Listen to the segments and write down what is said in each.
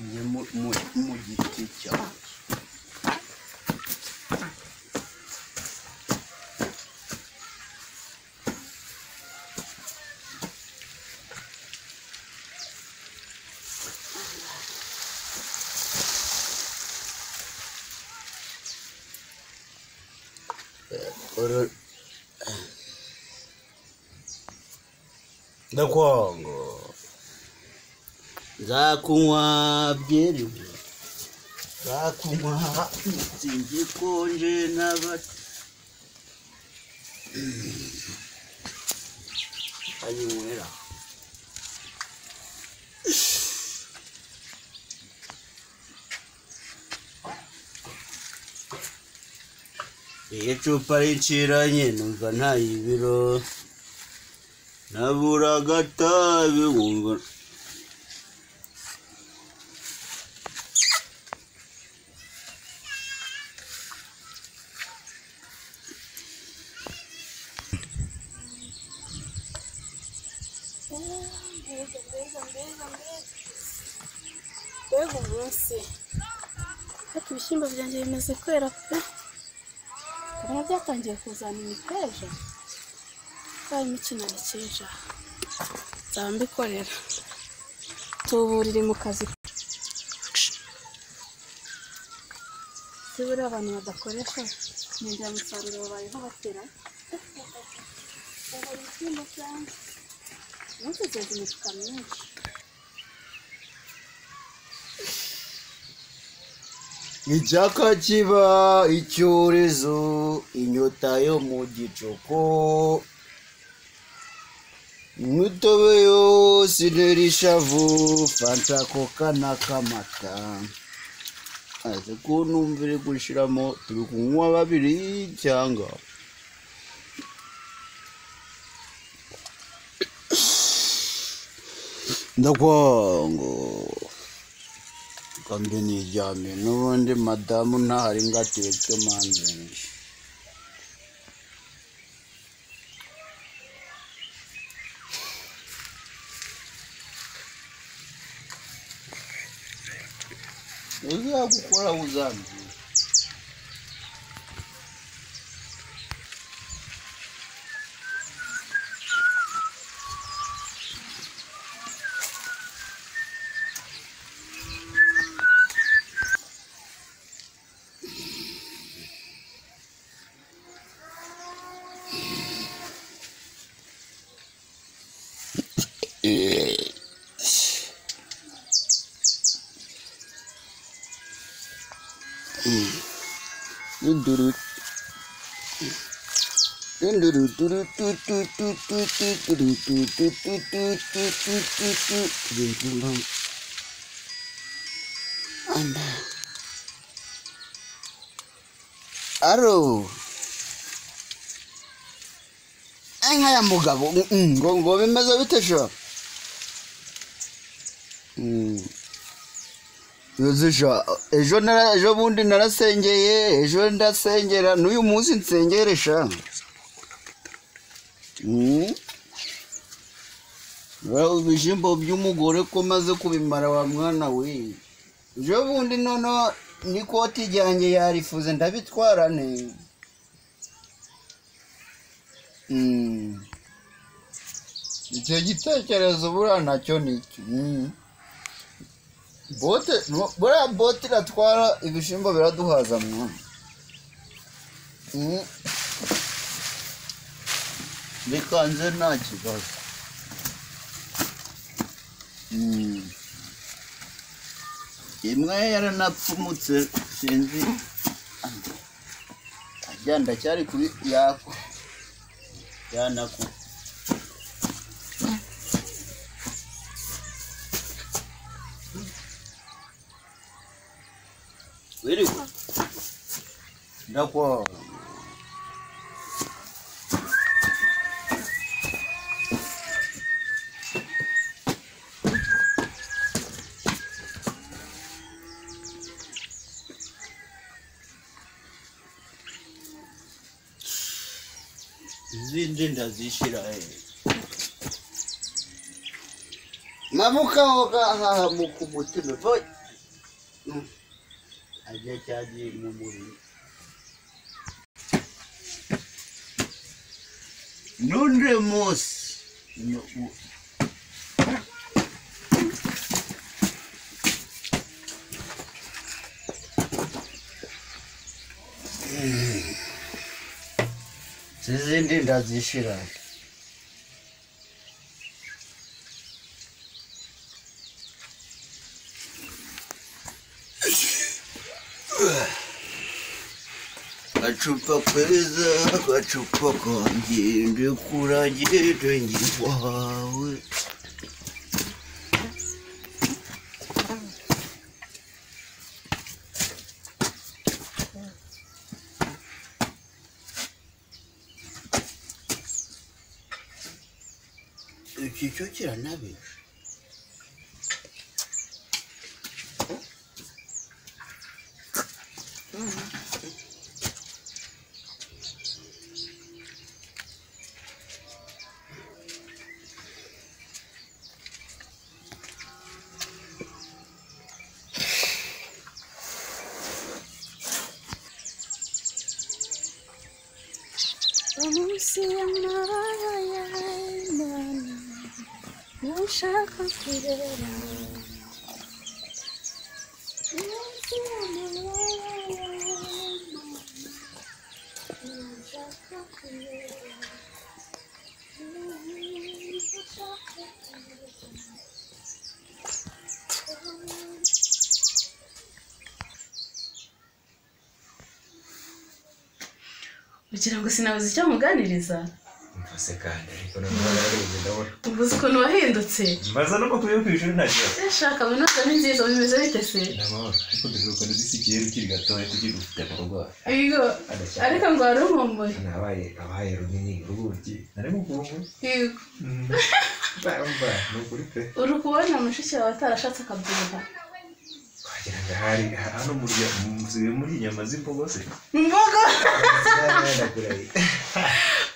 Nje mu giti cyawe. Ndakwanga zakunywa byeri zakunywa mitsingi konje n'abati ayinywera icupa rinciranye numva nta ibiro nabura agatabi wumva Mbega umunsi ariko ibishyimbo byanjye bimaze kwera pe ubona byatangiye kuzana imiteja harimo ikinani cyeja nzaba mbikorera tuburire mu kazi sibura abantu badakoresha inyongeramusaruro babayeho batera ibishyimbo byanjye umunsi zeza imifuka myinshi icyaka kiba icyorezo inyota yo mu gicuku imitobe yose intera ishavu fanta koka n'akamata aze ko numvire gushiramo turi kunywa babiri cyangwa ndakwanga kambe nijyame n'ubundi madamu ntahari ngo ateke manzenshi uzagukora uzambye aro anga ya mugabo ngo bimeze bite sha yozisha ejo bundi narasengeye ejo ndasengera n'uyu munsi nsengeresha ibishyimbo by'umugore ko maze kubimara wa mwana we ejo bundi none n'ikoti ryanjye yarifuze ndabitwarane icyo gitekerezo buriya nacyo ni iki buriya bote iratwara ibishyimbo biraduhaza mwana bikanze nta kibazo imwe yaranapfumutse sinzi ajya ndacyari kuri yako yanaku wiriwe ndakwa izindi ndazishira mabuka oga aha mu kumutima ajya cyagiye mu muriro none munsi zizindi ndazishira gacupa kweza gacupa kanjye ndikuragire ngiwawe iki cyo kiranabije umunsi w'amabara y'Imana ntushaka kurera umunsi w'amabara y'Imana ntushaka kurera ugira ngo sinabuze icyo muganiriza mfase kandi ariko none ndabona ubuze ukuntu wahindutse maze no kutuye kwishuri ntacyo yashaka minota ni nziza bimeze bite se ndamahoro ariko duheruka disigiye ukiri gatoya tukigufite mu rugo iyo ariko ngo wari umumbuye abaye runini urubuki nari mukungu yego bamba nukuri pe uri kubona mushiki wawe atarashatse akabyibuha wagira ngo hari hano muri inyama z'imbogo se imboga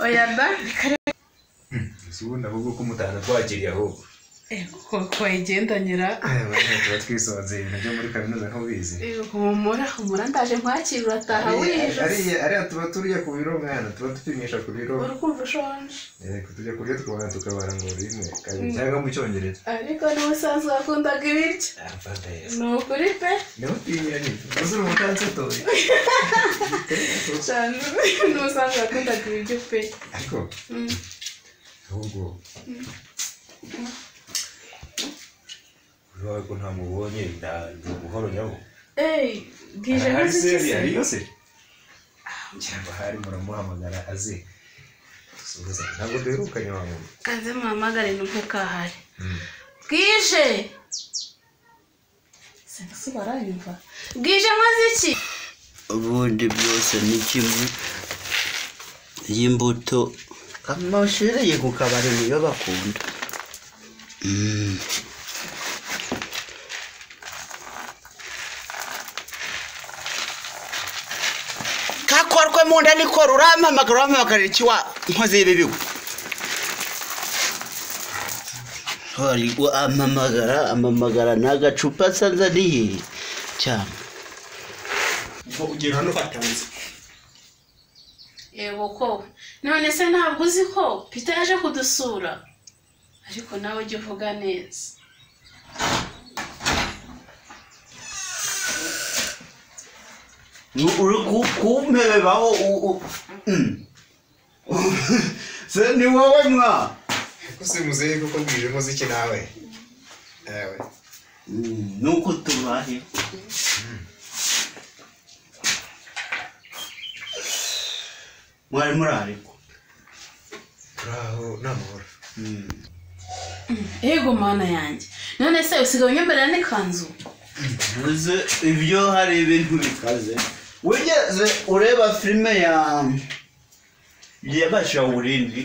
oya da ubundi ahubwo ko umutana twakiriye ahubwo ko igendanyira tuba twisonze ibintu byo muri kaminuza ntubizi humura ndaje nkwakira urataha wijuse ariya tuba turiye ku biro mwana tuba dupimisha ku biro uri kumva ushonje tujya kurya tukabona tukabara ngo rimwe kabiri cyangwa mu cyongereza ariko n'ubusanzwe wakundaga ibiryo ni ukuri pe niho utinya nyine uzi uri umutansotoye cyane n'ubusanzwe wakundaga ibiryo pe ariko ahubwo uriho ko nta mubonye ni ubuhoro nyabo bwije nk'iziki hari yose cyangwa hari muramuhamagara aze dusubiza ntabwo duherukanye wa muntu kanze muhamagare n'uko kahari bwije se baranyumva bwije nk'iziki ubundi byose ni kimwe y'imbuto amashireye ku kabari niyo bakunda kakorwe mu nda niko urampamagara iki wa nkoze y'ibibigo amamagara n'agacupa sanzaniye cyane ubwo ugiye hano fatanze yego ko none se ntabwo uzi ko Peter yaje kudusura ariko nawe ujye uvuga neza uri kumperebaho se ni wowe mwa ko se muzeye kuko bwije muziki nawe ewe nuko tubahe mwari murariko turaho n'amahoro yego mana yanjye none se usigaye unyemberera n'ikanzu uze ibyo hari ibintu bikaze wigeze ureba filime ya Bashawurindi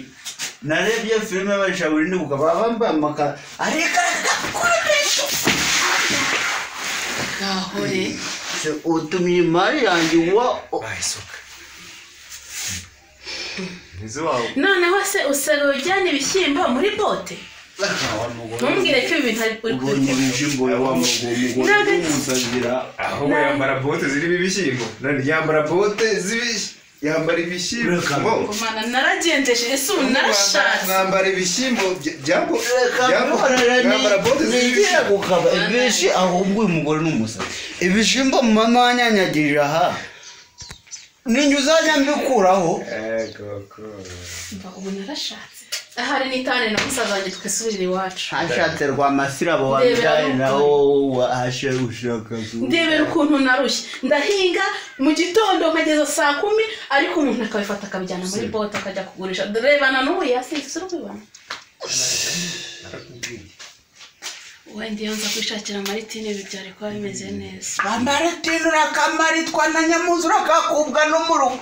narebye filime ya Bashawurindi ukaba bambaye amakara ariko gahore utumye imari yanjye bayisuka nizo wawe noneho se usigaye ujyana ibishyimbo muri bote ntumbwire ko ibi bintu ari ubonye ibijimbo umugore w'umusazira aho yambara bote zirimo ibishyimbo none yambara bote yambara ibishyimbo mana naragendeshe ese ubu narashatse mwambara ibishyimbo byambo yambara bote zigira gukaba ibishi ahubwo uyu mugore n'umusazi ibishimbo mama wanyanyagirira aha ninjye uzajya mbikuraho mva ubu narashatse ahari n'itane na musaza wanjye twisubirira iwacu hashatse Rwamasirabo wabyaye nawo wahashe ushaka ndebera ukuntu narushye ndahinga mu gitondo nkageza 10:00 ariko umuntu akabifata akabijyana muri bote akajya kugurisha rebana n'ubu yasise urubibona wende yonza kwishakira Maritine bibyare kwa bimeze neza Maritine urakamaritswa na Nyamuzura kakubwa no mu rugo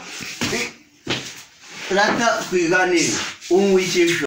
rata kwiganira umwikisho